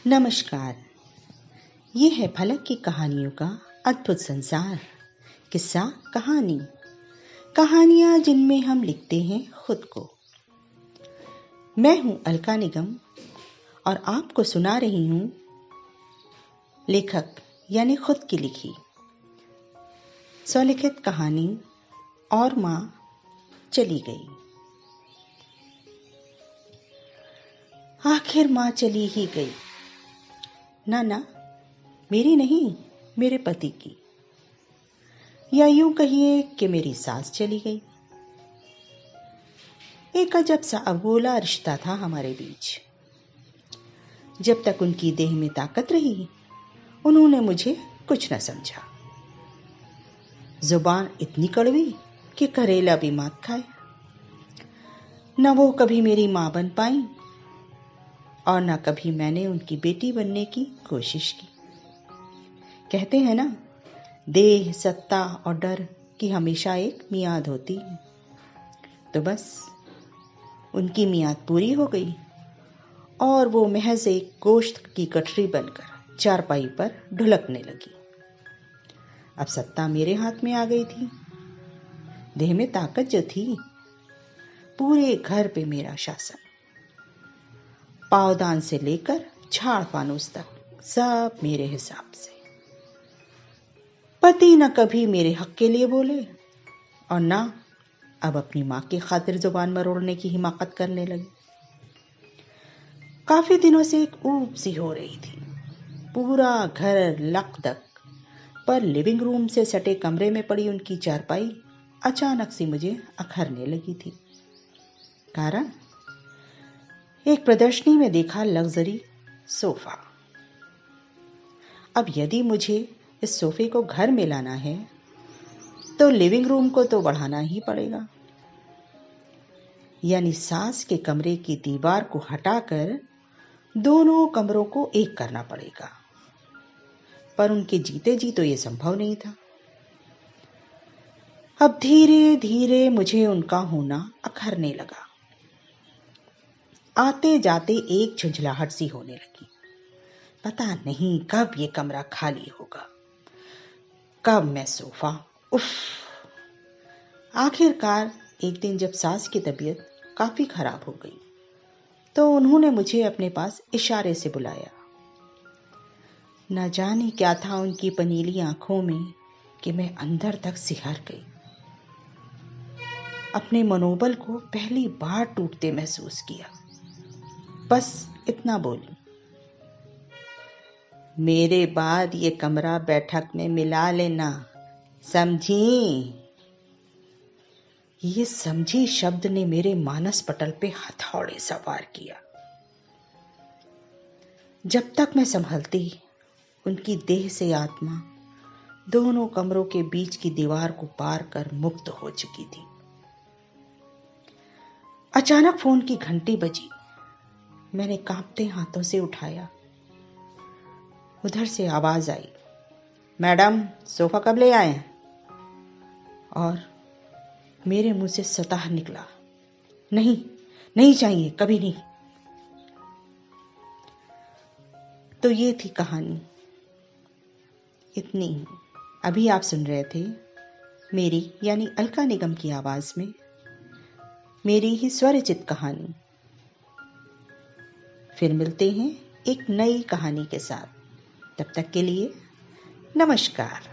नमस्कार। ये है फलक की कहानियों का अद्भुत संसार। किस्सा कहानी, कहानियाँ जिनमें हम लिखते हैं खुद को। मैं हूँ अलका निगम और आपको सुना रही हूँ लेखक यानी खुद की लिखी स्वलिखित कहानी और माँ चली गई। आखिर माँ चली ही गई। ना, मेरी नहीं, मेरे पति की, या यूं कहिए कि मेरी सास चली गई। एक अजब सा अबोला रिश्ता था हमारे बीच। जब तक उनकी देह में ताकत रही, उन्होंने मुझे कुछ न समझा। जुबान इतनी कड़वी कि करेला भी मात खाए। न वो कभी मेरी माँ बन पाई और न कभी मैंने उनकी बेटी बनने की कोशिश की। कहते हैं ना, देह, सत्ता और डर की हमेशा एक मियाद होती है। तो बस उनकी मियाद पूरी हो गई और वो महज एक गोश्त की गठरी बनकर चारपाई पर ढुलकने लगी। अब सत्ता मेरे हाथ में आ गई थी। देह में ताकत जो थी, पूरे घर पे मेरा शासन। पावदान से लेकर झाड़ फानूस तक सब मेरे हिसाब से। पति न कभी मेरे हक के लिए बोले और ना अब अपनी माँ की खातिर जुबान मरोड़ने की हिमाकत करने लगे। काफी दिनों से एक ऊब सी हो रही थी। पूरा घर लकदक, पर लिविंग रूम से सटे कमरे में पड़ी उनकी चारपाई अचानक सी मुझे अखरने लगी थी। कारण, एक प्रदर्शनी में देखा लग्जरी सोफा। अब यदि मुझे इस सोफे को घर में लाना है तो लिविंग रूम को तो बढ़ाना ही पड़ेगा। यानी सास के कमरे की दीवार को हटाकर दोनों कमरों को एक करना पड़ेगा। पर उनके जीते जी तो ये संभव नहीं था। अब धीरे धीरे मुझे उनका होना अखरने लगा। आते जाते एक झुंझलाहट सी होने लगी। पता नहीं कब ये कमरा खाली होगा, कब मैं सोफा। उफ। आखिरकार एक दिन जब सास की तबीयत काफी खराब हो गई तो उन्होंने मुझे अपने पास इशारे से बुलाया। न जाने क्या था उनकी पनीली आंखों में कि मैं अंदर तक सिहर गई। अपने मनोबल को पहली बार टूटते महसूस किया। बस इतना बोली, मेरे बाद ये कमरा बैठक में मिला लेना, समझी? ये समझी शब्द ने मेरे मानस पटल पे हथौड़े सवार किया। जब तक मैं संभलती, उनकी देह से आत्मा दोनों कमरों के बीच की दीवार को पार कर मुक्त हो चुकी थी। अचानक फोन की घंटी बजी। मैंने कांपते हाथों से उठाया। उधर से आवाज आई, मैडम सोफा कब ले आए? और मेरे मुंह से सताह निकला, नहीं, नहीं चाहिए, कभी नहीं। तो ये थी कहानी, इतनी ही। अभी आप सुन रहे थे मेरी यानी अलका निगम की आवाज में मेरी ही स्वरचित कहानी। फिर मिलते हैं एक नई कहानी के साथ। तब तक के लिए नमस्कार।